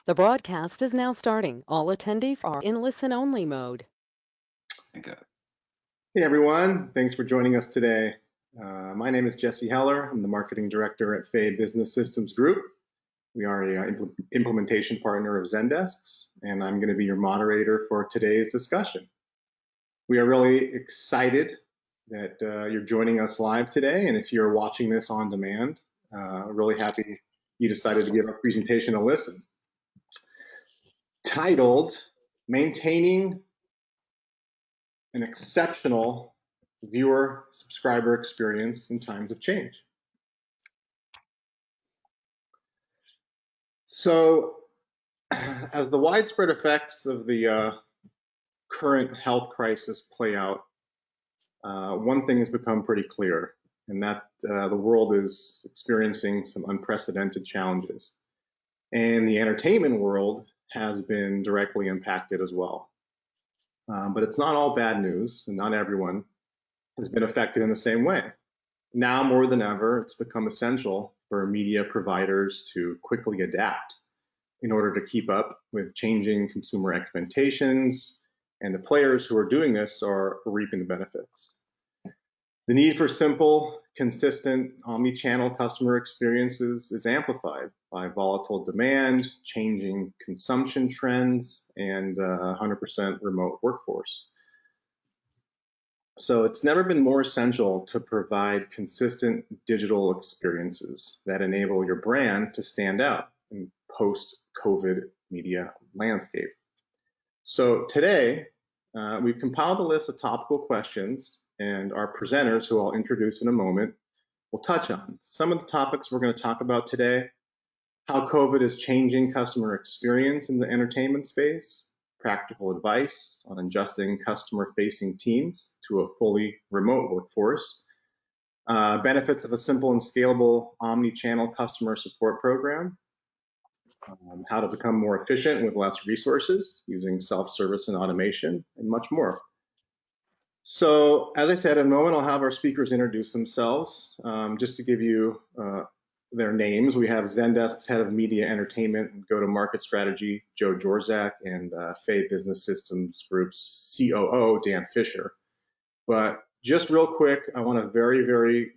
The broadcast is now starting. All attendees are in listen-only mode. Okay. Hey everyone, thanks for joining us today. My name is Jesse Heller. I'm the Marketing Director at Fay Business Systems Group. We are an implementation partner of Zendesk, and I'm going to be your moderator for today's discussion. We are really excited that you're joining us live today, and if you're watching this on demand, really happy you decided to give our presentation a listen. Titled, Maintaining an Exceptional Viewer Subscriber Experience in Times of Change. So, as the widespread effects of the current health crisis play out, one thing has become pretty clear, and that the world is experiencing some unprecedented challenges. And the entertainment world has been directly impacted as well. But it's not all bad news, and not everyone has been affected in the same way. Now more than ever, it's become essential for media providers to quickly adapt in order to keep up with changing consumer expectations, and the players who are doing this are reaping the benefits. The need for simple, consistent, omni-channel customer experiences is amplified by volatile demand, changing consumption trends, and 100% remote workforce. So it's never been more essential to provide consistent digital experiences that enable your brand to stand out in post-COVID media landscape. So today, we've compiled a list of topical questions, and our presenters, who I'll introduce in a moment, will touch on. Some of the topics we're going to talk about today: how COVID is changing customer experience in the entertainment space, practical advice on adjusting customer-facing teams to a fully remote workforce, benefits of a simple and scalable omni-channel customer support program, how to become more efficient with less resources using self-service and automation, and much more. So, as I said, in a moment I'll have our speakers introduce themselves. Just to give you their names, we have Zendesk's Head of Media Entertainment and Go-to-Market Strategy, Joe Jorzak, and Fay Business Systems Group's COO, Dan Fisher. But just real quick, I want to very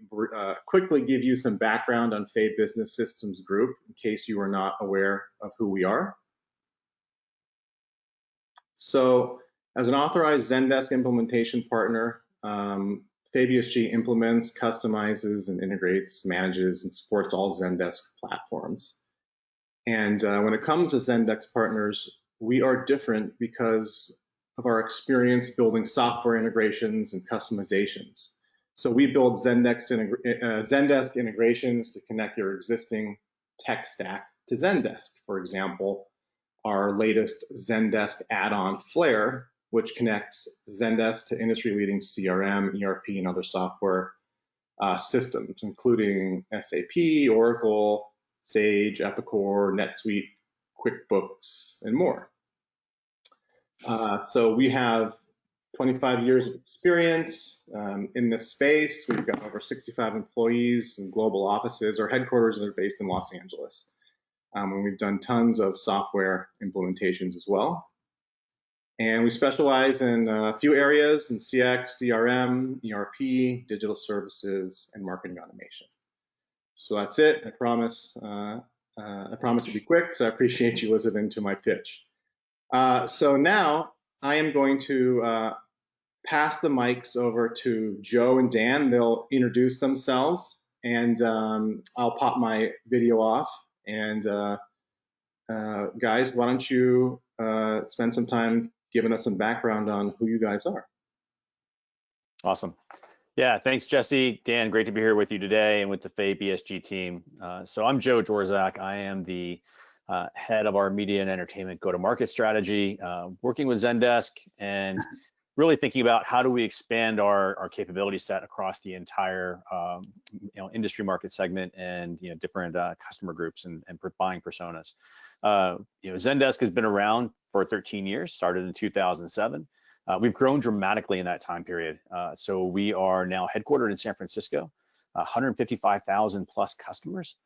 quickly give you some background on Fay Business Systems Group in case you are not aware of who we are. So, as an authorized Zendesk implementation partner, Fay BSG implements, customizes, and integrates, manages, and supports all Zendesk platforms. And when it comes to Zendesk partners, we are different because of our experience building software integrations and customizations. So we build Zendesk integrations to connect your existing tech stack to Zendesk. For example, our latest Zendesk add-on Flare, which connects Zendesk to industry-leading CRM, ERP, and other software systems, including SAP, Oracle, Sage, Epicor, NetSuite, QuickBooks, and more. So we have 25 years of experience in this space. We've got over 65 employees in global offices. Our headquarters are based in Los Angeles. And we've done tons of software implementations as well. And we specialize in a few areas in CX, CRM, ERP, digital services, and marketing automation. So that's it. I promise to be quick, so I appreciate you listening to my pitch. So now I am going to pass the mics over to Joe and Dan. They'll introduce themselves, and I'll pop my video off. And guys, why don't you spend some time giving us some background on who you guys are. Awesome. Yeah, thanks, Jesse. Dan, great to be here with you today and with the Fay BSG team. So I'm Joe Jorzak. I am the head of our media and entertainment go-to-market strategy, working with Zendesk and really thinking about how do we expand our capability set across the entire industry market segment and different customer groups and buying personas. Zendesk has been around for 13 years, started in 2007. We've grown dramatically in that time period. So we are now headquartered in San Francisco, 155,000 plus customers.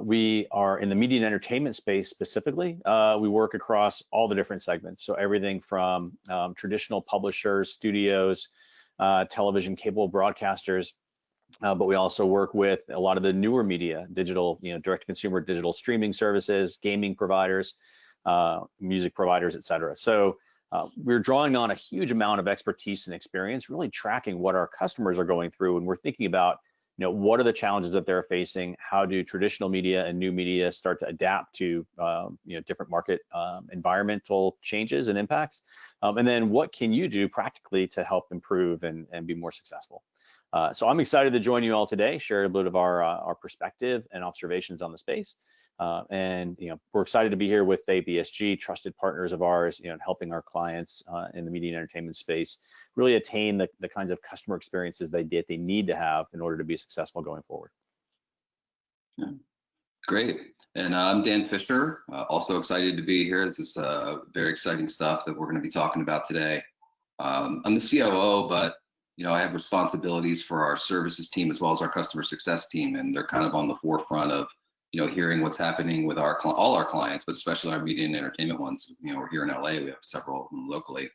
We are in the media and entertainment space specifically. We work across all the different segments. So everything from traditional publishers, studios, television, cable broadcasters, but we also work with a lot of the newer media, digital, direct-to-consumer digital streaming services, gaming providers, music providers, et cetera. So we're drawing on a huge amount of expertise and experience, really tracking what our customers are going through, and we're thinking about, what are the challenges that they're facing? How do traditional media and new media start to adapt to, different market environmental changes and impacts? And then what can you do practically to help improve and be more successful? So I'm excited to join you all today, share a bit of our perspective and observations on the space. And we're excited to be here with BSG, trusted partners of ours, helping our clients in the media and entertainment space really attain the kinds of customer experiences they need to have in order to be successful going forward. Yeah. Great. And I'm Dan Fisher, also excited to be here. This is very exciting stuff that we're going to be talking about today. I'm the COO, but I have responsibilities for our services team as well as our customer success team, and they're kind of on the forefront of hearing what's happening with all our clients, but especially our media and entertainment ones. We're here in LA. We have several of them locally.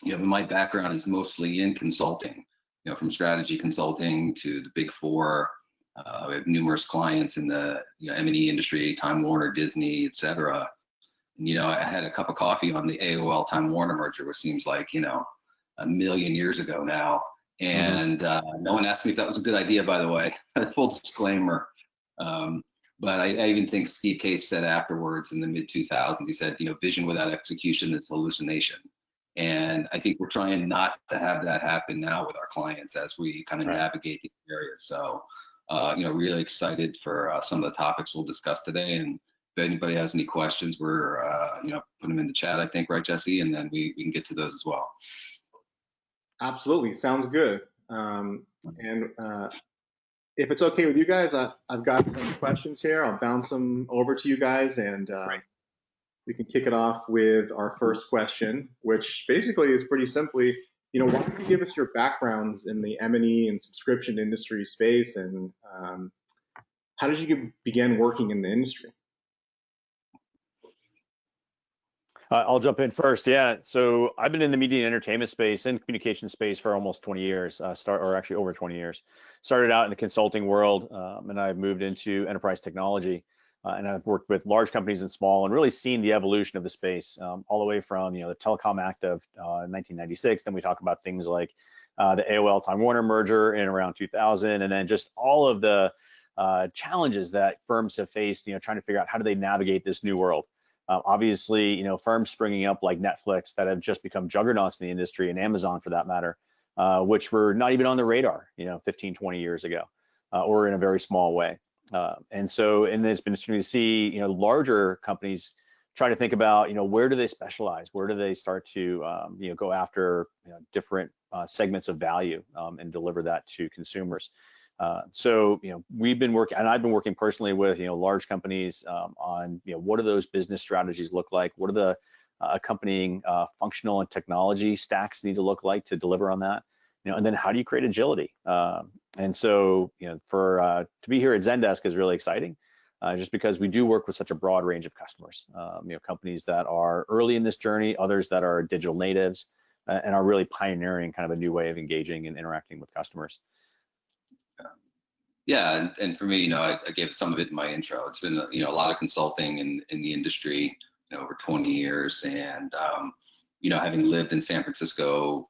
My background is mostly in consulting. From strategy consulting to the Big Four. We have numerous clients in the M&E industry, Time Warner, Disney, et cetera. And, I had a cup of coffee on the AOL Time Warner merger, which seems like a million years ago now. And no one asked me if that was a good idea, by the way. Full disclaimer. But I even think Steve Case said afterwards in the mid-2000s, he said, vision without execution is hallucination. And I think we're trying not to have that happen now with our clients as we kind of navigate these areas. So, really excited for some of the topics we'll discuss today. And if anybody has any questions, we're, put them in the chat, I think, right, Jesse? And then we can get to those as well. Absolutely. Sounds good. If it's okay with you guys, I've got some questions here. I'll bounce them over to you guys, and we can kick it off with our first question, which basically is pretty simply, why don't you give us your backgrounds in the M&E and subscription industry space, and how did you begin working in the industry? I'll jump in first. Yeah, so I've been in the media and entertainment space and communication space for almost 20 years, or actually over 20 years. Started out in the consulting world, and I've moved into enterprise technology, and I've worked with large companies and small, and really seen the evolution of the space, all the way from the Telecom Act of 1996. Then we talk about things like the AOL Time Warner merger in around 2000, and then just all of the challenges that firms have faced, trying to figure out how do they navigate this new world. Obviously, firms springing up like Netflix that have just become juggernauts in the industry, and Amazon for that matter, which were not even on the radar, 15, 20 years ago, or in a very small way. And it's been interesting to see, larger companies try to think about, where do they specialize? Where do they start to, go after different segments of value and deliver that to consumers? We've been working, and I've been working personally with large companies on what do those business strategies look like? What are the accompanying functional and technology stacks need to look like to deliver on that? And then how do you create agility? To be here at Zendesk is really exciting, just because we do work with such a broad range of customers. Companies that are early in this journey, others that are digital natives, and are really pioneering kind of a new way of engaging and interacting with customers. Yeah, and for me, I gave some of it in my intro. It's been a lot of consulting in the industry, over 20 years, and having lived in San Francisco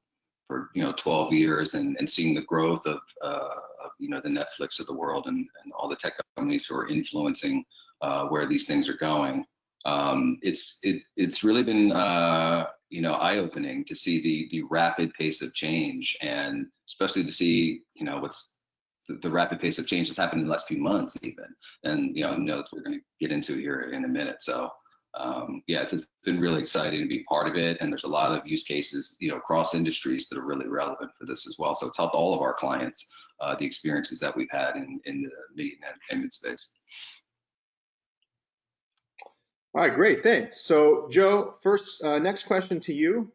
for 12 years and seeing the growth of the Netflix of the world and all the tech companies who are influencing where these things are going. It's really been eye-opening to see the rapid pace of change, and especially to see what's the rapid pace of change that's happened in the last few months even, and that's what we're going to get into here in a minute. So it's been really exciting to be part of it, and there's a lot of use cases across industries that are really relevant for this as well. So it's helped all of our clients, the experiences that we've had in the media and entertainment space. All right, great, thanks. So Joe, first, next question to you.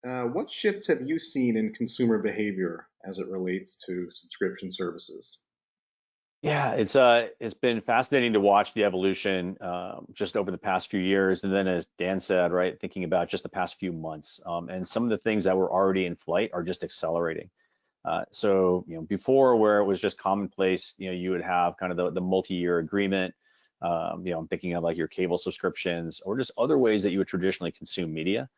What shifts have you seen in consumer behavior as it relates to subscription services? Yeah, it's been fascinating to watch the evolution just over the past few years, and then as Dan said, right, thinking about just the past few months, and some of the things that were already in flight are just accelerating. So before, where it was just commonplace, you would have kind of the multi-year agreement. I'm thinking of like your cable subscriptions or just other ways that you would traditionally consume media,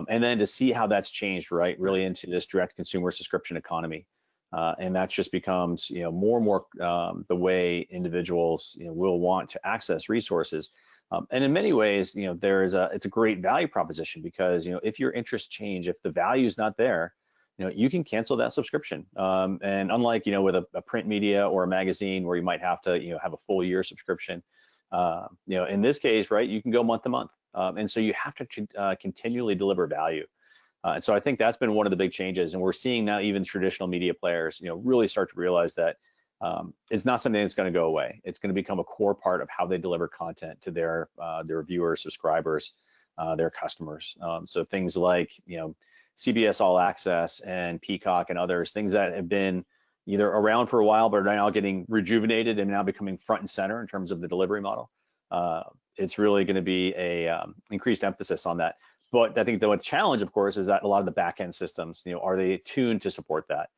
and then to see how that's changed, right, really into this direct consumer subscription economy. And that just becomes, more and more the way individuals, will want to access resources. And in many ways, it's a great value proposition because, if your interests change, if the value is not there, you can cancel that subscription. And unlike, with a print media or a magazine where you might have to, have a full year subscription, in this case, right, you can go month to month. And so you have to continually deliver value. And so I think that's been one of the big changes, and we're seeing now even traditional media players, really start to realize that it's not something that's going to go away. It's going to become a core part of how they deliver content to their viewers, subscribers, their customers. So things like CBS All Access and Peacock and others, things that have been either around for a while but are now getting rejuvenated and now becoming front and center in terms of the delivery model. It's really going to be a increased emphasis on that. But I think the challenge, of course, is that a lot of the back-end systems, are they tuned to support that?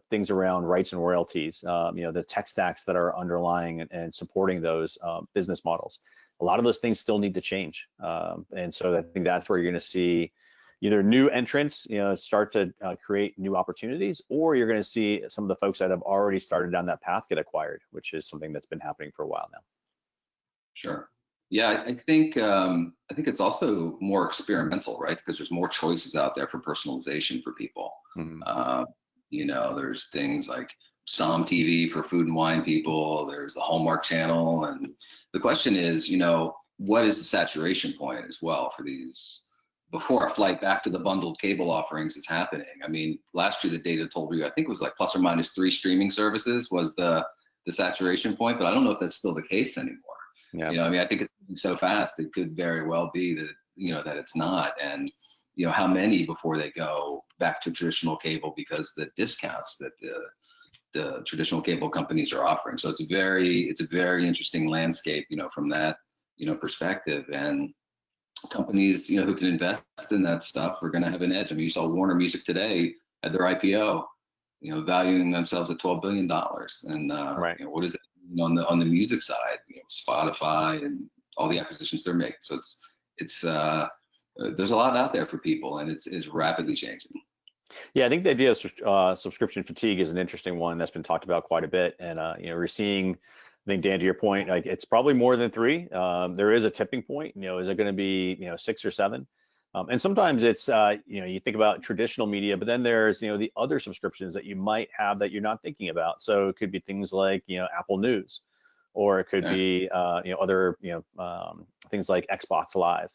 Things around rights and royalties, the tech stacks that are underlying and supporting those business models. A lot of those things still need to change. And so I think that's where you're going to see either new entrants, start to create new opportunities, or you're going to see some of the folks that have already started down that path get acquired, which is something that's been happening for a while now. Sure. Yeah, I think it's also more experimental, right? Because there's more choices out there for personalization for people. There's things like Som TV for food and wine people. There's the Hallmark Channel, and the question is, what is the saturation point as well for these? Before a flight back to the bundled cable offerings is happening. I mean, last year the data told me, I think it was like plus or minus 3 streaming services was the saturation point, but I don't know if that's still the case anymore. Yeah. I think it's moving so fast, it could very well be that, that it's not. And, how many before they go back to traditional cable because the discounts that the traditional cable companies are offering. So it's a very interesting landscape, from that, perspective. And companies, who can invest in that stuff are going to have an edge. I mean, you saw Warner Music today at their IPO, valuing themselves at $12 billion. And, right. What is it on the music side, Spotify and all the acquisitions they're making. So it's there's a lot out there for people, and it's rapidly changing. Yeah, I think the idea of subscription fatigue is an interesting one that's been talked about quite a bit. And, we're seeing, I think, Dan, to your point, like it's probably more than 3. There is a tipping point, is it going to be, 6 or 7? And sometimes it's, you think about traditional media, but then there's, the other subscriptions that you might have that you're not thinking about. So it could be things like, Apple News, or it could be, other, things like Xbox Live.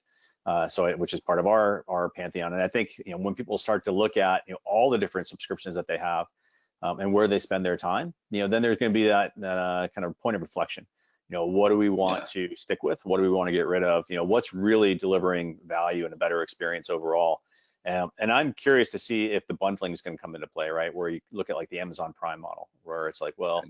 Which is part of our pantheon. And I think, when people start to look at, all the different subscriptions that they have and where they spend their time, then there's going to be that kind of point of reflection. What do we want to stick with? What do we want to get rid of? What's really delivering value and a better experience overall? And I'm curious to see if the bundling is going to come into play, right? Where you look at like the Amazon Prime model, where it's like, well,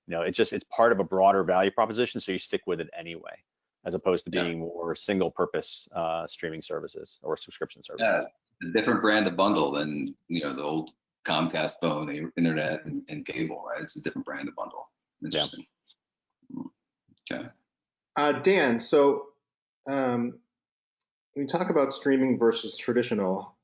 it's part of a broader value proposition, so you stick with it anyway, as opposed to being more single purpose streaming services or subscription services. Yeah, a different brand of bundle than, the old Comcast phone, internet, and cable, right? It's a different brand of bundle. Interesting. Yeah. Okay. Dan, so when we talk about streaming versus traditional,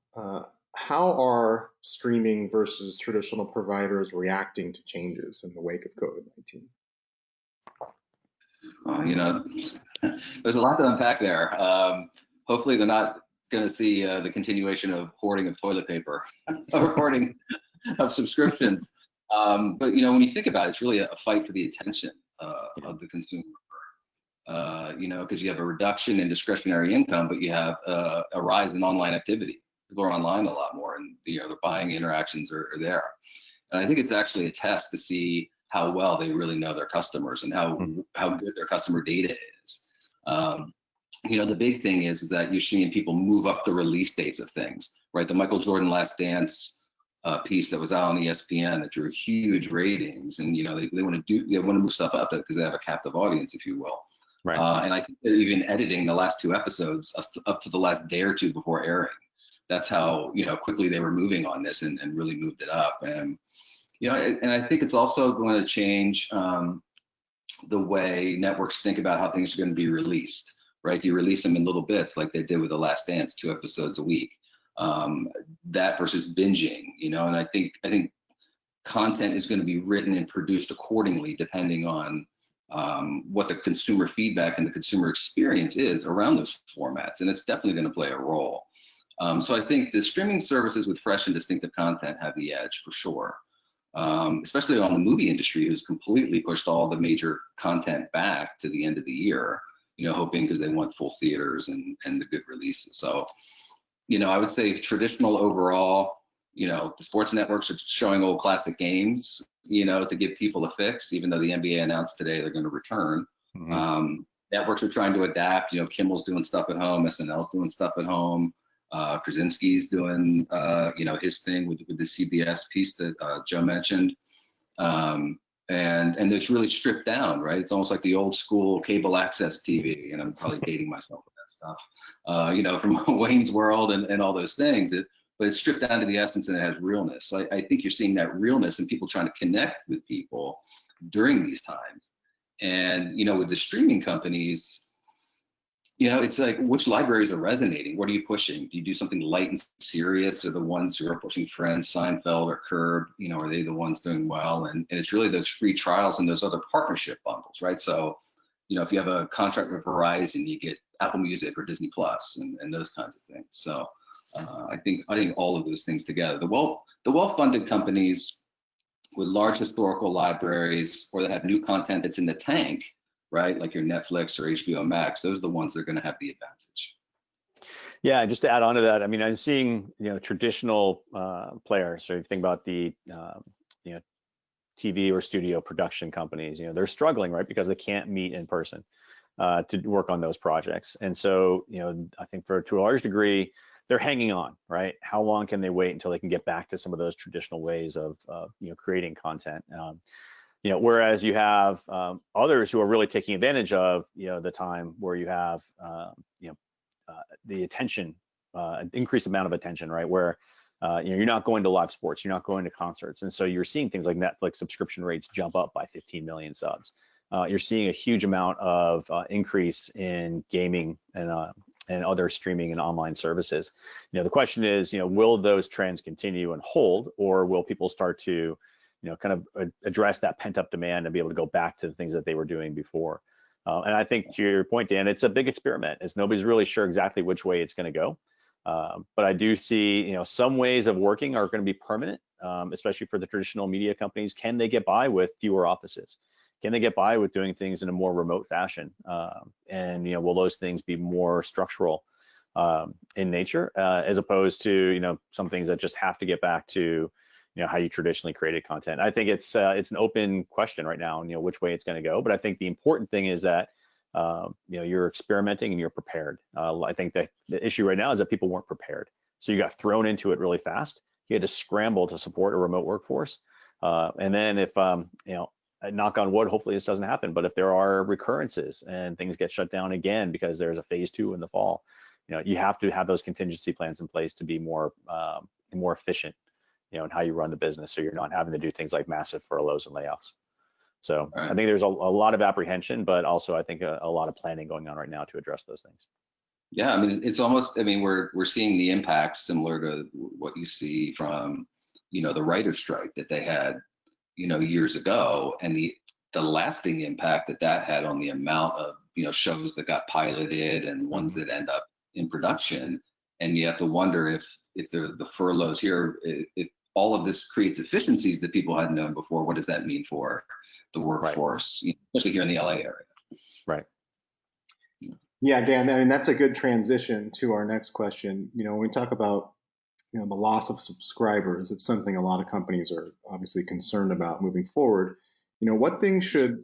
how are streaming versus traditional providers reacting to changes in the wake of COVID-19? There's a lot to unpack there. Hopefully they're not going to see the continuation of hoarding of toilet paper or hoarding of subscriptions. But, when you think about it, it's really a fight for the attention of the consumer. Because you have a reduction in discretionary income, but you have a rise in online activity. People are online a lot more, and the buying interactions are there. And I think it's actually a test to see how well they really know their customers and how good their customer data is. The big thing is that you're seeing people move up the release dates of things, right? The Michael Jordan Last Dance piece that was out on ESPN that drew huge ratings, and they want to move stuff up because they have a captive audience, if you will. Right. And I think they're even editing the last 2 episodes up to the last day or 2 before airing. That's how quickly they were moving on this and really moved it up. And and I think it's also going to change the way networks think about how things are going to be released. Right? You release them in little bits, like they did with The Last Dance, 2 episodes a week. That versus binging, and I think content is going to be written and produced accordingly, depending on what the consumer feedback and the consumer experience is around those formats, and it's definitely going to play a role. So I think the streaming services with fresh and distinctive content have the edge for sure, especially on the movie industry, who's completely pushed all the major content back to the end of the year, hoping because they want full theaters and the good releases. So I would say traditional overall, the sports networks are showing old classic games, to give people a fix, even though the NBA announced today they're going to return. Mm-hmm. Networks are trying to adapt. Kimmel's doing stuff at home, SNL's doing stuff at home. Krasinski's doing, his thing with the CBS piece that Joe mentioned. And it's really stripped down, right? It's almost like the old school cable access TV, and I'm probably dating myself with that stuff, from Wayne's World and all those things. But it's stripped down to the essence, and it has realness. So I think you're seeing that realness and people trying to connect with people during these times. And, with the streaming companies, it's like, which libraries are resonating? What are you pushing? Do you do something light and serious? Are the ones who are pushing Friends, Seinfeld, or Curb, are they the ones doing well? And it's really those free trials and those other partnership bundles, right? So, if you have a contract with Verizon, you get Apple Music or Disney Plus and those kinds of things. So I think all of those things together, the well-funded companies with large historical libraries or that have new content that's in the tank, right? Like your Netflix or HBO Max, those are the ones that are going to have the advantage. Yeah, just to add on to that, I mean, I'm seeing, traditional players. So if you think about the, TV or studio production companies, they're struggling, right? Because they can't meet in person to work on those projects. And so, I think to a large degree, they're hanging on, right? How long can they wait until they can get back to some of those traditional ways of, creating content? Whereas you have others who are really taking advantage of, the time where you have, the attention, increased amount of attention, right? Where, you're not going to live sports, you're not going to concerts. And so you're seeing things like Netflix subscription rates jump up by 15 million subs. You're seeing a huge amount of increase in gaming and other streaming and online services. The question is, will those trends continue and hold, or will people start to, kind of address that pent up demand and be able to go back to the things that they were doing before? And I think to your point, Dan, it's a big experiment. Nobody's really sure exactly which way it's going to go. But I do see, some ways of working are going to be permanent, especially for the traditional media companies. Can they get by with fewer offices? Can they get by with doing things in a more remote fashion? And will those things be more structural in nature, as opposed to some things that just have to get back to how you traditionally created content? I think it's an open question right now, which way it's going to go. But I think the important thing is that you're experimenting and you're prepared. I think that the issue right now is that people weren't prepared, so you got thrown into it really fast. You had to scramble to support a remote workforce, and then if knock on wood, hopefully this doesn't happen, but if there are recurrences and things get shut down again because there's a phase 2 in the fall, you have to have those contingency plans in place to be more efficient, in how you run the business, so you're not having to do things like massive furloughs and layoffs. So right. I think there's a lot of apprehension, but also I think a lot of planning going on right now to address those things. Yeah, I mean, it's almost, we're seeing the impacts similar to what you see from, the writer's strike that they had, years ago, and the lasting impact that had on the amount of, shows that got piloted and ones that end up in production. And you have to wonder if the furloughs here, if all of this creates efficiencies that people hadn't known before, what does that mean for the workforce, right, especially here in the LA area? Right. Yeah, Dan, I mean, that's a good transition to our next question. When we talk about, the loss of subscribers, it's something a lot of companies are obviously concerned about moving forward. What things should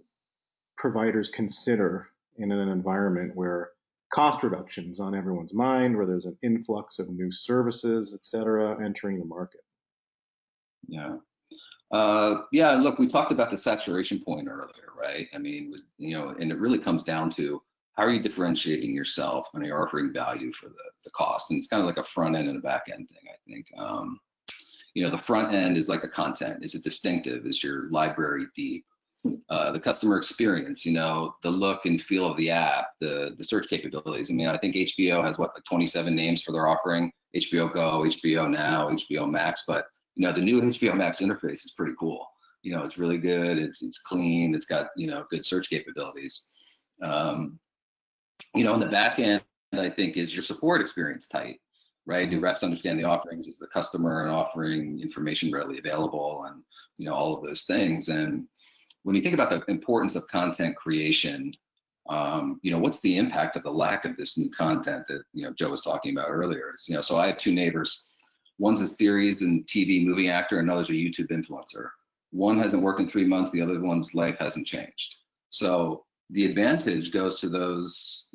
providers consider in an environment where cost reductions on everyone's mind, where there's an influx of new services, et cetera, entering the market? Yeah. Yeah, look, we talked about the saturation point earlier, right? I mean, and it really comes down to how are you differentiating yourself and you're offering value for the cost? And it's kind of like a front end and a back end thing, I think. The front end is like the content. Is it distinctive? Is your library deep? The customer experience, the look and feel of the app, the search capabilities. I mean, I think HBO has like 27 names for their offering: HBO Go, HBO Now, HBO Max. But the new HBO Max interface is pretty cool. It's really good. It's clean. It's got good search capabilities. On the back end, I think is your support experience tight, right? Do reps understand the offerings? Is the customer and offering information readily available, and all of those things. And when you think about the importance of content creation, what's the impact of the lack of this new content that Joe was talking about earlier? So I have two neighbors. One's a series and TV movie actor, another's a YouTube influencer. One hasn't worked in 3 months, the other one's life hasn't changed. So the advantage goes to those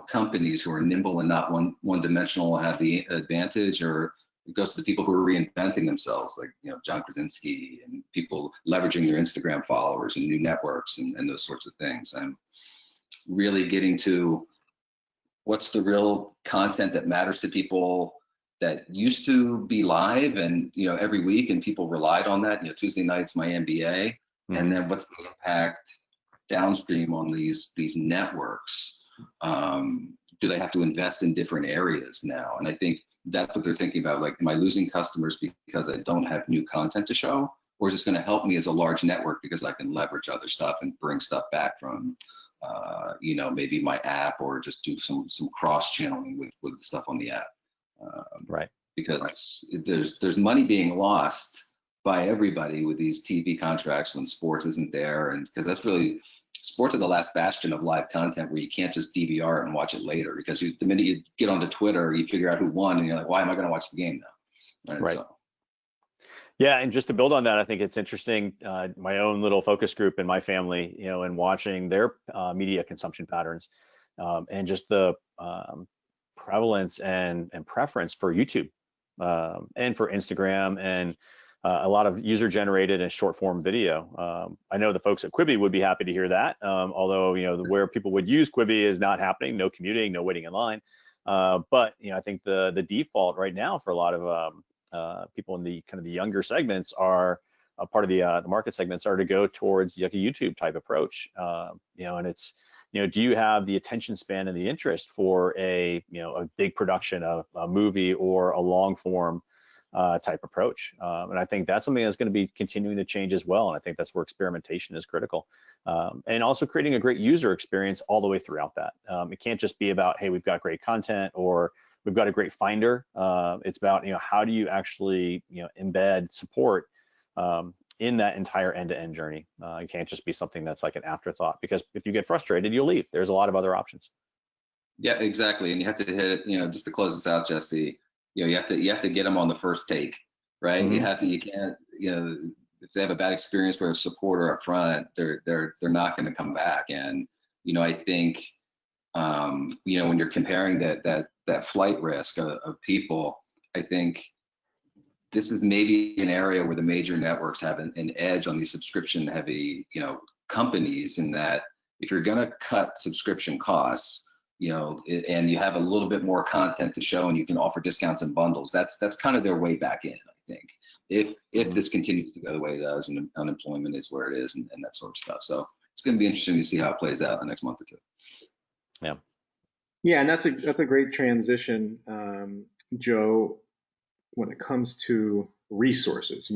companies who are nimble and not one-dimensional, have the advantage, or it goes to the people who are reinventing themselves, like John Krasinski, and people leveraging their Instagram followers and new networks and those sorts of things. And really getting to what's the real content that matters to people that used to be live and every week, and people relied on that. Tuesday nights my NBA, and then what's the impact downstream on these networks? Do they have to invest in different areas now? And I think that's what they're thinking about. Like, am I losing customers because I don't have new content to show? Or is this going to help me as a large network because I can leverage other stuff and bring stuff back from, maybe my app, or just do some cross channeling with the stuff on the app? Right. Because there's money being lost by everybody with these TV contracts when sports isn't there. And because that's really, sports are the last bastion of live content where you can't just DVR it and watch it later, because the minute you get onto Twitter, you figure out who won and you're like, why am I going to watch the game now? Right. So. Yeah, and just to build on that, I think it's interesting, my own little focus group in my family, and watching their media consumption patterns, and just the prevalence and preference for YouTube, and for Instagram, and a lot of user-generated and short-form video. I know the folks at Quibi would be happy to hear that, although where people would use Quibi is not happening. No commuting, no waiting in line. But I think the default right now for a lot of people in the kind of the younger segments are a part of the market segments are to go towards like a YouTube type approach. And it's do you have the attention span and the interest for a big production of a movie or a long form type approach? And I think that's something that's going to be continuing to change as well. And I think that's where experimentation is critical, and also creating a great user experience all the way throughout that. It can't just be about, hey, we've got great content or we've got a great finder. It's about how do you actually embed support in that entire end-to-end journey. It can't just be something that's like an afterthought, because if you get frustrated, you'll leave. There's a lot of other options. Yeah, exactly. And you have to hit, just to close this out, Jesse, you have to get them on the first take, right? Mm-hmm. You can't, if they have a bad experience with a supporter up front, they're not going to come back. And, I think, when you're comparing that flight risk of people, I think this is maybe an area where the major networks have an edge on these subscription heavy, companies, in that if you're going to cut subscription costs, and you have a little bit more content to show and you can offer discounts and bundles, that's kind of their way back in, I think, if this continues to go the way it does and unemployment is where it is and that sort of stuff. So it's going to be interesting to see how it plays out in the next month or two. Yeah. Yeah, and that's a great transition, Joe, when it comes to resources.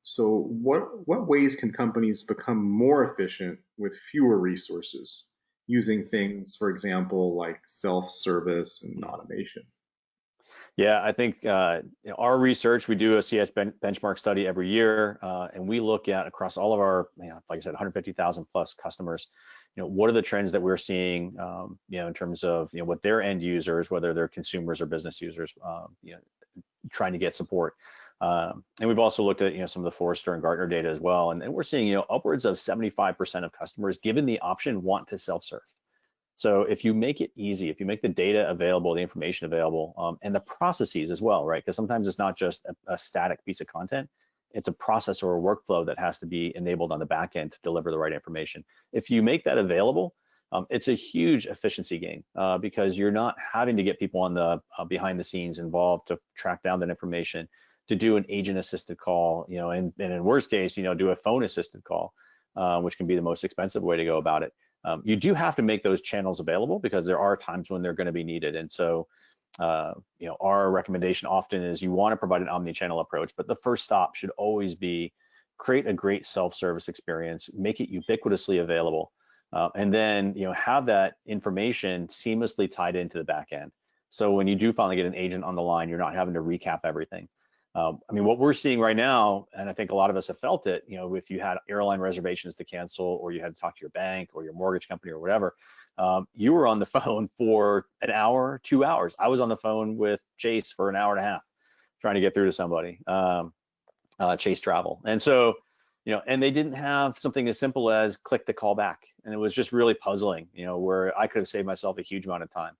So what ways can companies become more efficient with fewer resources, using things, for example, like self-service and automation? Yeah, I think our research, we do a CS benchmark study every year, and we look at across all of our, like I said, 150,000 plus customers, what are the trends that we're seeing, in terms of, what their end users, whether they're consumers or business users, trying to get support. And we've also looked at, some of the Forrester and Gartner data as well. And we're seeing, upwards of 75% of customers, given the option, want to self-serve. So if you make it easy, if you make the data available, the information available, and the processes as well, right? Because sometimes it's not just a static piece of content. It's a process or a workflow that has to be enabled on the back end to deliver the right information. If you make that available, it's a huge efficiency gain because you're not having to get people on the behind the scenes involved to track down that information, to do an agent assisted call, and in worst case, do a phone assisted call, which can be the most expensive way to go about it. You do have to make those channels available because there are times when they're going to be needed. And so, our recommendation often is you want to provide an omni-channel approach, but the first stop should always be create a great self-service experience, make it ubiquitously available, and then have that information seamlessly tied into the back end. So when you do finally get an agent on the line, you're not having to recap everything. I mean, what we're seeing right now, and I think a lot of us have felt it, if you had airline reservations to cancel, or you had to talk to your bank or your mortgage company or whatever, you were on the phone for an hour, 2 hours. I was on the phone with Chase for an hour and a half trying to get through to somebody, Chase Travel. And so, and they didn't have something as simple as click the call back. And it was just really puzzling, where I could have saved myself a huge amount of time.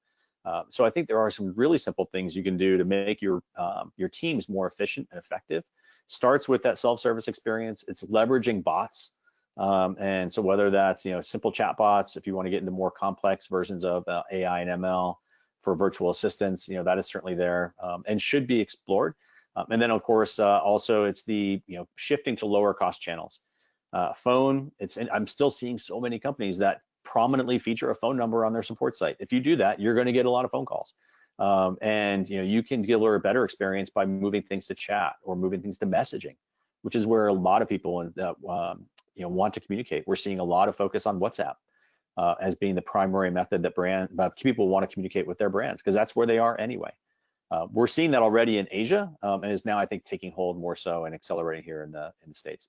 So I think there are some really simple things you can do to make your teams more efficient and effective. Starts with that self-service experience. It's leveraging bots. And so whether that's, simple chat bots, if you want to get into more complex versions of AI and ML for virtual assistants, that is certainly there and should be explored. And then of course, also it's the, shifting to lower cost channels. Phone, I'm still seeing so many companies that prominently feature a phone number on their support site. If you do that, you're going to get a lot of phone calls. And you can deliver a better experience by moving things to chat or moving things to messaging, which is where a lot of people want to communicate. We're seeing a lot of focus on WhatsApp as being the primary method that people want to communicate with their brands, because that's where they are anyway. We're seeing that already in Asia, and is now, I think, taking hold more so and accelerating here in the States.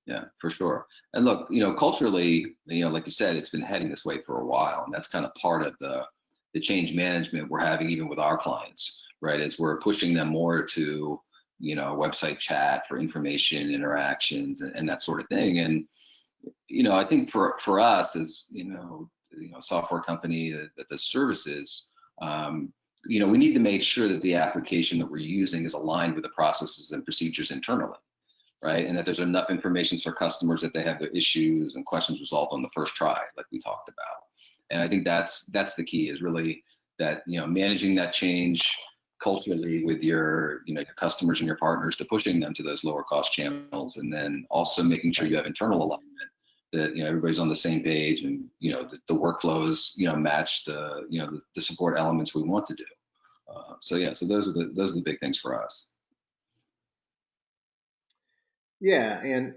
Yeah, for sure. And look, culturally, like you said, it's been heading this way for a while, and that's kind of part of the change management we're having even with our clients, right? As we're pushing them more to, website chat for information, interactions, and that sort of thing. And, I think for us as, a software company that does services, we need to make sure that the application that we're using is aligned with the processes and procedures internally. Right, and that there's enough information for customers that they have their issues and questions resolved on the first try, like we talked about. And I think that's the key, is really that managing that change culturally with your your customers and your partners, to pushing them to those lower cost channels, and then also making sure you have internal alignment, that everybody's on the same page, and the workflows match the support elements we want to do. So those are the big things for us. Yeah, and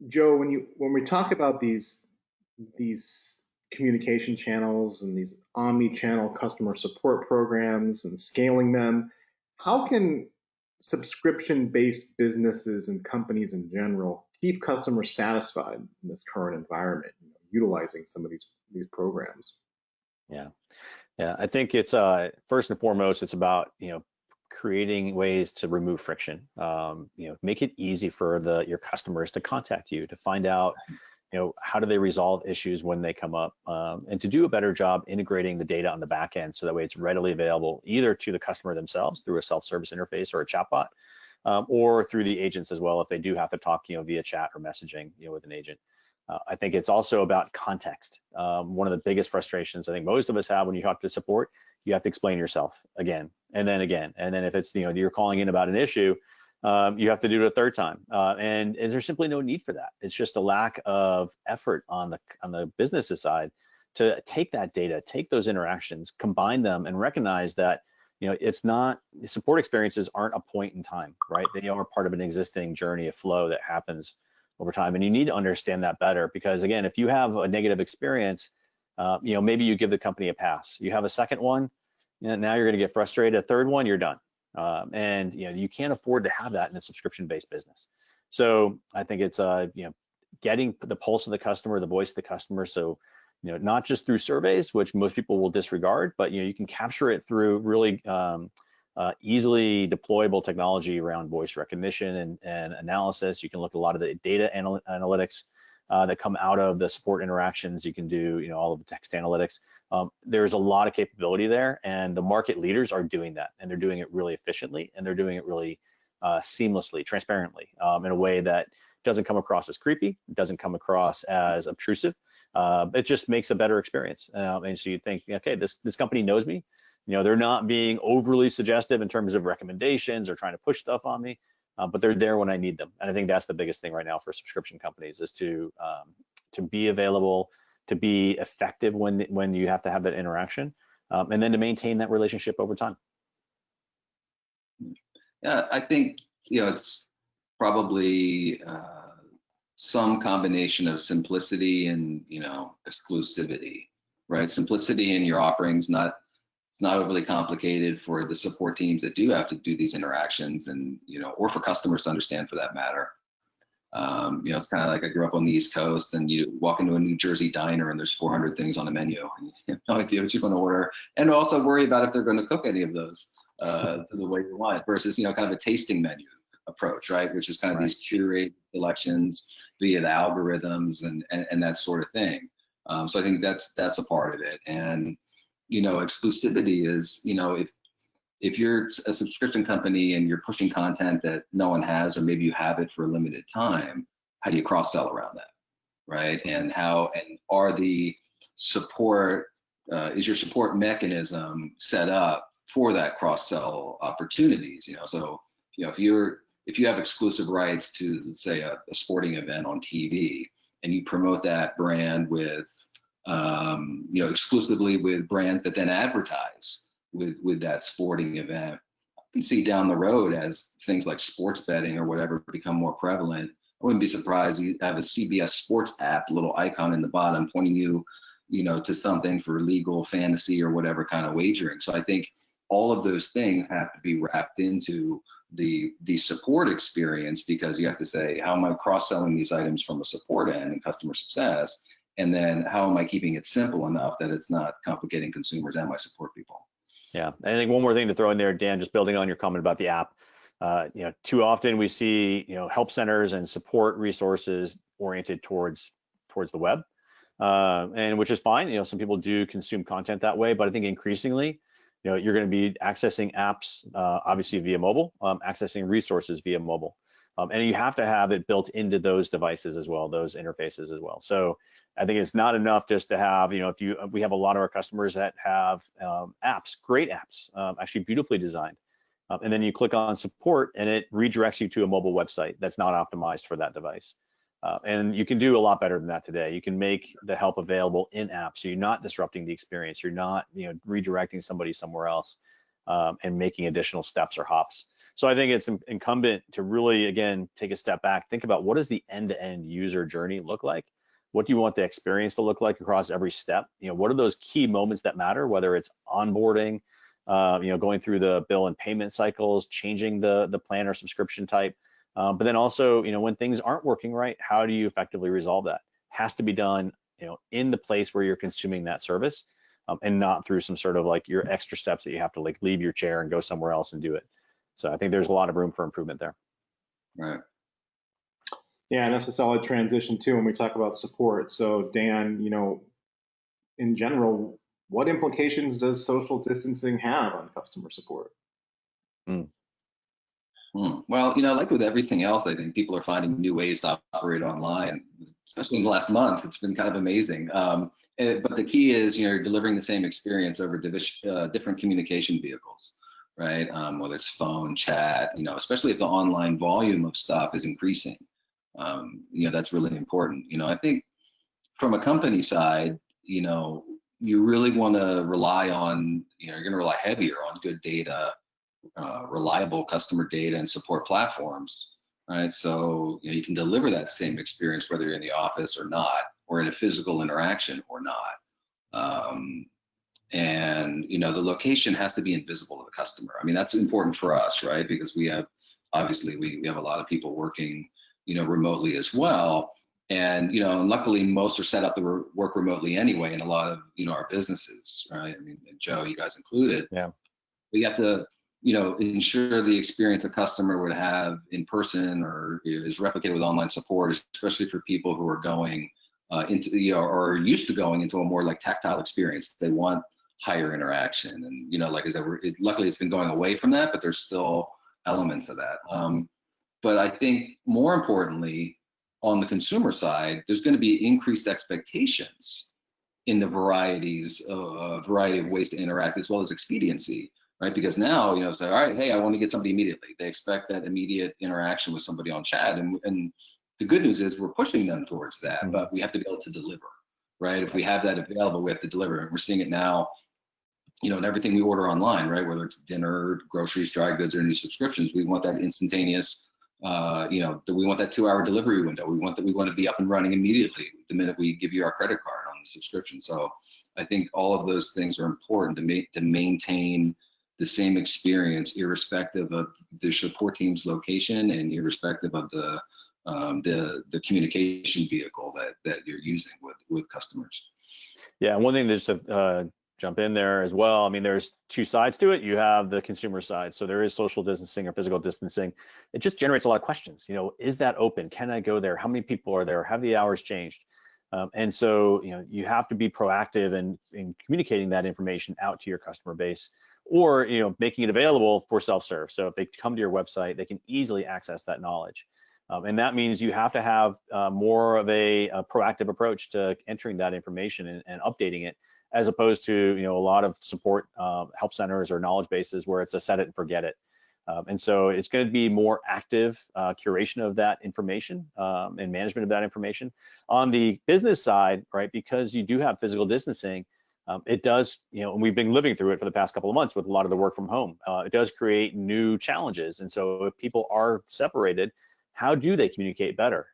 Joe, when we talk about these communication channels and these omni-channel customer support programs and scaling them, how can subscription-based businesses and companies in general keep customers satisfied in this current environment, utilizing some of these programs? Yeah, I think it's first and foremost, it's about creating ways to remove friction. Make it easy for your customers to contact you, to find out how do they resolve issues when they come up, and to do a better job integrating the data on the back end, so that way it's readily available either to the customer themselves through a self-service interface or a chatbot, or through the agents as well if they do have to talk via chat or messaging with an agent. I think it's also about context. One of the biggest frustrations I think most of us have when you talk to support, you have to explain yourself again and then again. And then if it's you're calling in about an issue, you have to do it a third time. And there's simply no need for that. It's just a lack of effort on the business side to take that data, take those interactions, combine them, and recognize that it's not, the support experiences aren't a point in time, right? They are part of an existing journey of flow that happens over time. And you need to understand that better, because again, if you have a negative experience, maybe you give the company a pass. You have a second one, now you're going to get frustrated. A third one, you're done. And you can't afford to have that in a subscription-based business. So I think it's getting the pulse of the customer, the voice of the customer. So not just through surveys, which most people will disregard, but you can capture it through really easily deployable technology around voice recognition and analysis. You can look at a lot of the data analytics that come out of the support interactions. You can do all of the text analytics. There's a lot of capability there, and the market leaders are doing that, and they're doing it really efficiently, and they're doing it really seamlessly, transparently, in a way that doesn't come across as creepy, doesn't come across as obtrusive. It just makes a better experience. And so you think, okay, this company knows me. They're not being overly suggestive in terms of recommendations or trying to push stuff on me, but they're there when I need them. And I think that's the biggest thing right now for subscription companies is to be available, to be effective when you have to have that interaction, and then to maintain that relationship over time. Yeah, I think it's probably some combination of simplicity and exclusivity, right? Simplicity in your offerings, it's not overly complicated for the support teams that do have to do these interactions, and or for customers to understand for that matter. It's kind of like I grew up on the East Coast, and you walk into a New Jersey diner and there's 400 things on the menu, and you have no idea what you're going to order, and also worry about if they're going to cook any of those to the way you want, versus kind of a tasting menu approach, right? Which is kind of these curated selections via the algorithms and that sort of thing. So I think that's a part of it. And exclusivity is if you're a subscription company and you're pushing content that no one has, or maybe you have it for a limited time, how do you cross-sell around that, right? And are the support, is your support mechanism set up for that cross-sell opportunities? So if you have exclusive rights to, let's say, a sporting event on TV, and you promote that brand with exclusively with brands that then advertise with that sporting event, I can see down the road as things like sports betting or whatever become more prevalent, I wouldn't be surprised you have a CBS Sports app, little icon in the bottom pointing you, to something for legal, fantasy, or whatever kind of wagering. So I think all of those things have to be wrapped into the support experience, because you have to say, how am I cross-selling these items from a support end and customer success? And then how am I keeping it simple enough that it's not complicating consumers and my support people? Yeah, I think one more thing to throw in there, Dan, just building on your comment about the app. Too often we see help centers and support resources oriented towards the web, and which is fine. Some people do consume content that way, but I think increasingly, you're going to be accessing apps, obviously via mobile, accessing resources via mobile. And you have to have it built into those devices as well, those interfaces as well. So I think it's not enough just to have, we have a lot of our customers that have apps, great apps, actually beautifully designed. And then you click on support and it redirects you to a mobile website that's not optimized for that device. And you can do a lot better than that today. You can make the help available in app, so you're not disrupting the experience. You're not, redirecting somebody somewhere else and making additional steps or hops. So I think it's incumbent to really, again, take a step back, think about what does the end-to-end user journey look like? What do you want the experience to look like across every step? What are those key moments that matter, whether it's onboarding, going through the bill and payment cycles, changing the plan or subscription type, but then also, when things aren't working right, how do you effectively resolve that? Has to be done, in the place where you're consuming that service, and not through some sort of like your extra steps that you have to like leave your chair and go somewhere else and do it. So I think there's a lot of room for improvement there. Right. Yeah, and that's a solid transition too when we talk about support. So Dan, in general, what implications does social distancing have on customer support? Well, like with everything else, I think people are finding new ways to operate online, especially in the last month. It's been kind of amazing. But the key is, you're delivering the same experience over different communication vehicles, right? Whether it's phone, chat, especially if the online volume of stuff is increasing. That's really important. I think from a company side, you really want to rely on, you're going to rely heavier on good data, reliable customer data and support platforms, right? So you can deliver that same experience whether you're in the office or not, or in a physical interaction or not. And the location has to be invisible to the customer. I mean, that's important for us, right? Because we have we have a lot of people working remotely as well, and luckily most are set up to work remotely anyway in a lot of our businesses, right? I mean, Joe, you guys included. Yeah. We have to ensure the experience a customer would have in person or is replicated with online support, especially for people who are going into or used to going into a more like tactile experience. They want higher interaction, and like I said, luckily it's been going away from that, but there's still elements of that. But I think more importantly, on the consumer side, there's going to be increased expectations in the variety of ways to interact, as well as expediency, right? Because now, you know, it's like, all right, hey, I want to get somebody immediately. They expect that immediate interaction with somebody on chat, and the good news is we're pushing them towards that, but we have to be able to deliver, right? If we have that available, we have to deliver. And we're seeing it now, you know, in everything we order online, right? Whether it's dinner, groceries, dry goods, or new subscriptions, we want that instantaneous, you know, we want that 2-hour delivery window. We want to be up and running immediately the minute we give you our credit card on the subscription. So I think all of those things are important to maintain the same experience, irrespective of the support team's location and irrespective of the communication vehicle that you're using with customers. Yeah, one thing just to jump in there as well. I mean, there's two sides to it. You have the consumer side. So there is social distancing or physical distancing. It just generates a lot of questions. You know, is that open? Can I go there? How many people are there? Have the hours changed? And so, you know, you have to be proactive in communicating that information out to your customer base, or, you know, making it available for self-serve. So if they come to your website, they can easily access that knowledge. And that means you have to have more of a proactive approach to entering that information and updating it, as opposed to, you know, a lot of support help centers or knowledge bases where it's a set it and forget it. And so it's going to be more active curation of that information and management of that information. On the business side, right, because you do have physical distancing, it does, you know, and we've been living through it for the past couple of months with a lot of the work from home. It does create new challenges. And so if people are separated, how do they communicate better?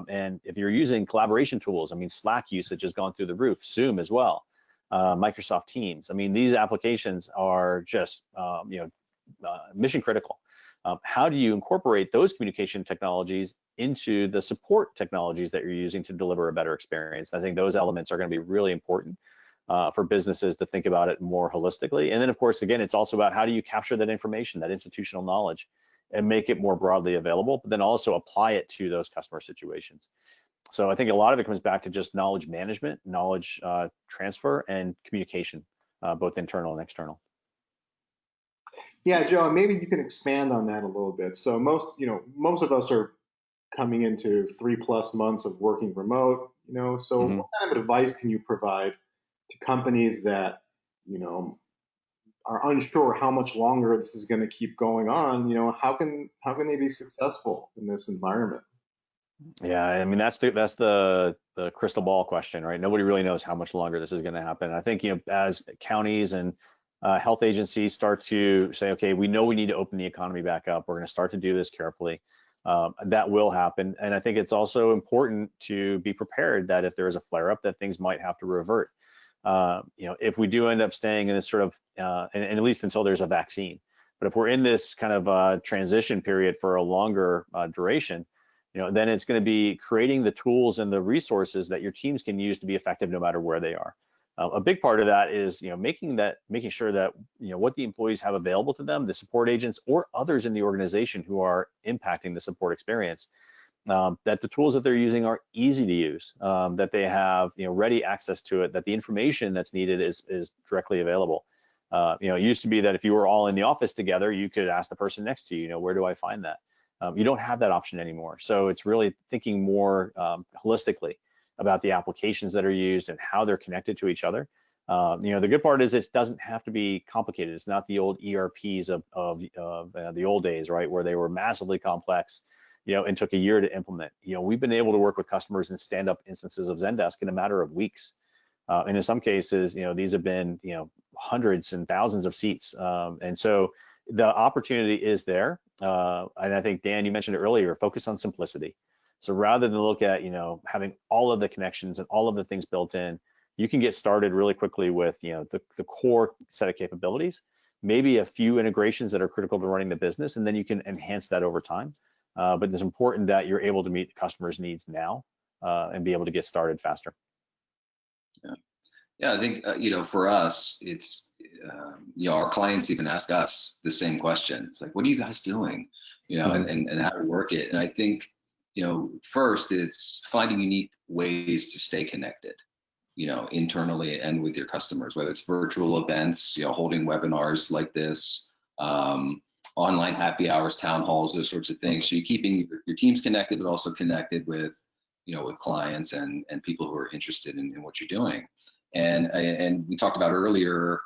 And if you're using collaboration tools, I mean, Slack usage has gone through the roof, Zoom as well, Microsoft Teams. I mean, these applications are just, you know, mission critical. How do you incorporate those communication technologies into the support technologies that you're using to deliver a better experience? I think those elements are going to be really important for businesses to think about it more holistically. And then, of course, again, it's also about how do you capture that information, that institutional knowledge, and make it more broadly available, but then also apply it to those customer situations. So I think a lot of it comes back to just knowledge management, knowledge transfer, and communication, both internal and external. Yeah, Joe, maybe you can expand on that a little bit. So most of us are coming into 3+ months of working remote, you know, so what kind of advice can you provide to companies that, you know, are unsure how much longer this is going to keep going on? You know, how can they be successful in this environment? Yeah, I mean, that's the crystal ball question, right? Nobody really knows how much longer this is going to happen. I think, you know, as counties and health agencies start to say, okay, we know we need to open the economy back up, we're going to start to do this carefully. That will happen. And I think it's also important to be prepared that if there is a flare up, that things might have to revert. You know, if we do end up staying in this sort of, and at least until there's a vaccine, but if we're in this kind of transition period for a longer duration, you know, then it's going to be creating the tools and the resources that your teams can use to be effective no matter where they are. A big part of that is, you know, making sure that, you know, what the employees have available to them, the support agents or others in the organization who are impacting the support experience, that the tools that they're using are easy to use, that they have, you know, ready access to it, that the information that's needed is directly available. You know, it used to be that if you were all in the office together, you could ask the person next to you, you know, where do I find that? You don't have that option anymore. So it's really thinking more holistically about the applications that are used and how they're connected to each other. You know, the good part is it doesn't have to be complicated. It's not the old ERPs of the old days, right, where they were massively complex, you know, and took a year to implement. You know, we've been able to work with customers and stand up instances of Zendesk in a matter of weeks. And in some cases, you know, these have been, you know, hundreds and thousands of seats. And so the opportunity is there. And I think, Dan, you mentioned it earlier, focus on simplicity. So rather than look at, you know, having all of the connections and all of the things built in, you can get started really quickly with, you know, the core set of capabilities, maybe a few integrations that are critical to running the business, and then you can enhance that over time. But it's important that you're able to meet the customer's needs now and be able to get started faster. Yeah, I think, you know, for us, it's, you know, our clients even ask us the same question. It's like, what are you guys doing? You know, and how to work it. And I think, you know, first it's finding unique ways to stay connected, you know, internally and with your customers, whether it's virtual events, you know, holding webinars like this, online happy hours, town halls, those sorts of things. So you're keeping your teams connected, but also connected with, with clients and people who are interested in what you're doing. And we talked about earlier,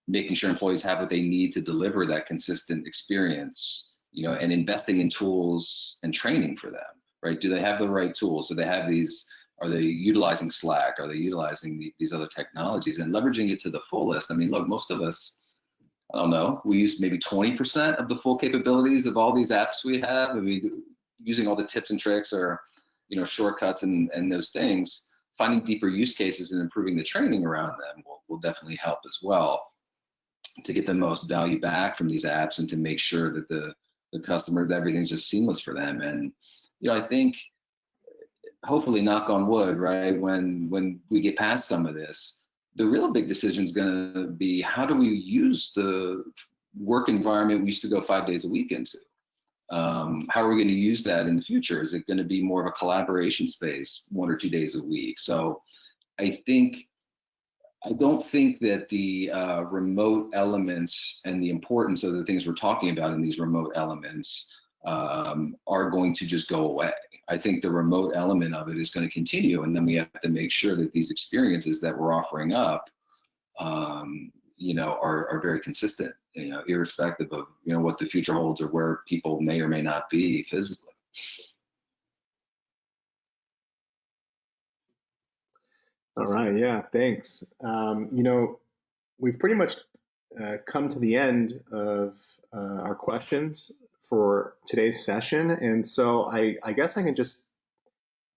making sure employees have what they need to deliver that consistent experience, and investing in tools and training for them, right? Do they have the right tools? Do they have these? Are they utilizing Slack? Are they utilizing these other technologies and leveraging it to the fullest? I mean, look, most of us, I don't know, we use maybe 20% of the full capabilities of all these apps we have. I mean, using all the tips and tricks or, shortcuts and those things, finding deeper use cases and improving the training around them will definitely help as well to get the most value back from these apps and to make sure that the customer, that everything's just seamless for them. And, I think, hopefully, knock on wood, right, when we get past some of this, the real big decision is going to be, how do we use the work environment we used to go 5 days a week into? How are we going to use that in the future? Is it going to be more of a collaboration space 1 or 2 days a week? So I don't think that the remote elements and the importance of the things we're talking about in these remote elements are going to just go away. I think the remote element of it is going to continue, and then we have to make sure that these experiences that we're offering up, are very consistent, irrespective of what the future holds or where people may or may not be physically. All right, yeah, thanks. We've pretty much come to the end of our questions for today's session, and so I guess I can just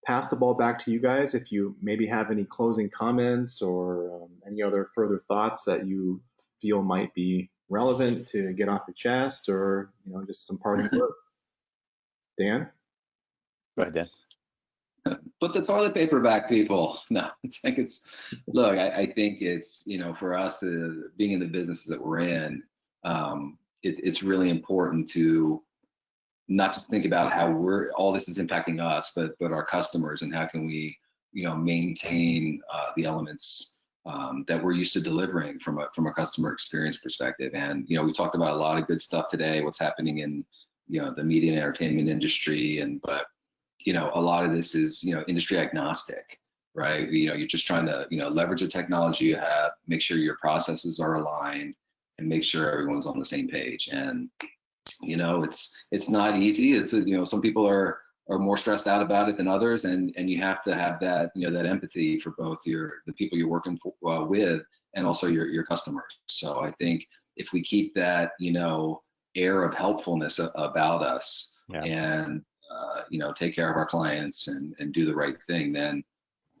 pass the ball back to you guys if you maybe have any closing comments or any other further thoughts that you feel might be relevant to get off your chest, or just some parting words. Dan? Go ahead, Dan. Put the toilet paper back, people. No, look, I think it's, for us, being in the businesses that we're in, it's really important to not just think about how all this is impacting us, but our customers, and how can we, maintain the elements that we're used to delivering from a customer experience perspective. And, we talked about a lot of good stuff today, what's happening in, the media and entertainment industry, but a lot of this is, industry agnostic, right? You're just trying to, leverage the technology you have, make sure your processes are aligned, and make sure everyone's on the same page. And, it's not easy. It's, some people are more stressed out about it than others. And you have to have that, that empathy for both the people you're working with, and also your customers. So I think if we keep that, air of helpfulness about us, yeah. And take care of our clients and do the right thing, then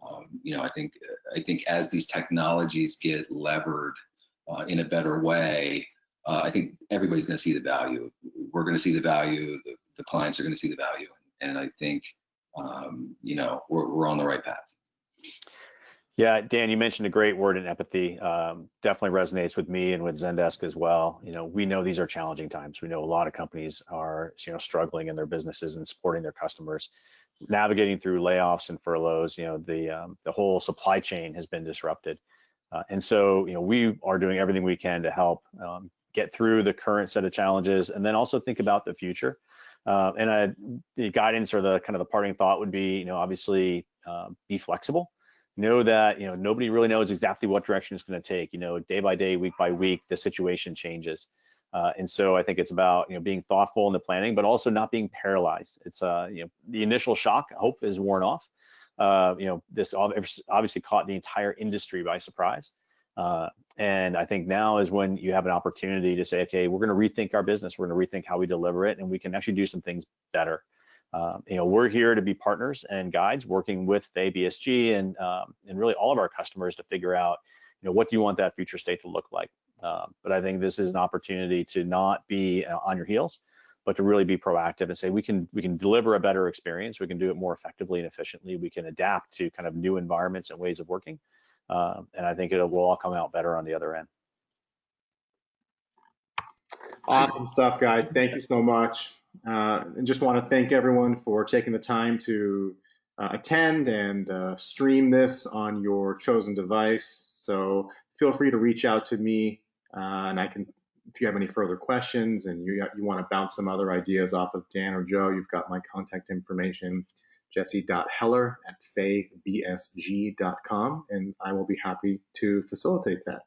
I think as these technologies get levered in a better way, I think everybody's going to see the value. We're going to see the value. The clients are going to see the value, and I think we're on the right path. Yeah, Dan, you mentioned a great word in empathy. Definitely resonates with me and with Zendesk as well. We know these are challenging times. We know a lot of companies are, struggling in their businesses and supporting their customers, navigating through layoffs and furloughs. The whole supply chain has been disrupted, and so we are doing everything we can to help get through the current set of challenges, and then also think about the future. The guidance, or the kind of the parting thought would be, obviously be flexible. Know that nobody really knows exactly what direction it's going to take. Day by day, week by week, the situation changes, and so I think it's about being thoughtful in the planning, but also not being paralyzed. It's the initial shock, I hope, is worn off. This obviously caught the entire industry by surprise, and I think now is when you have an opportunity to say, okay, we're going to rethink our business. We're going to rethink how we deliver it, and we can actually do some things better. We're here to be partners and guides, working with BSG and really all of our customers to figure out, what do you want that future state to look like? But I think this is an opportunity to not be on your heels, but to really be proactive and say, we can deliver a better experience. We can do it more effectively and efficiently. We can adapt to kind of new environments and ways of working. And I think will all come out better on the other end. Awesome stuff, guys. Thank you so much. And just want to thank everyone for taking the time to attend and stream this on your chosen device. So feel free to reach out to me, and I can if you have any further questions and you want to bounce some other ideas off of Dan or Joe, you've got my contact information, jesse.heller@faybsg.com, and I will be happy to facilitate that.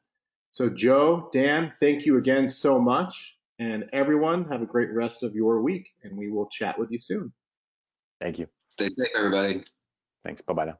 So Joe, Dan, thank you again so much. And everyone, have a great rest of your week, and we will chat with you soon. Thank you. Stay safe, everybody. Thanks. Bye-bye now.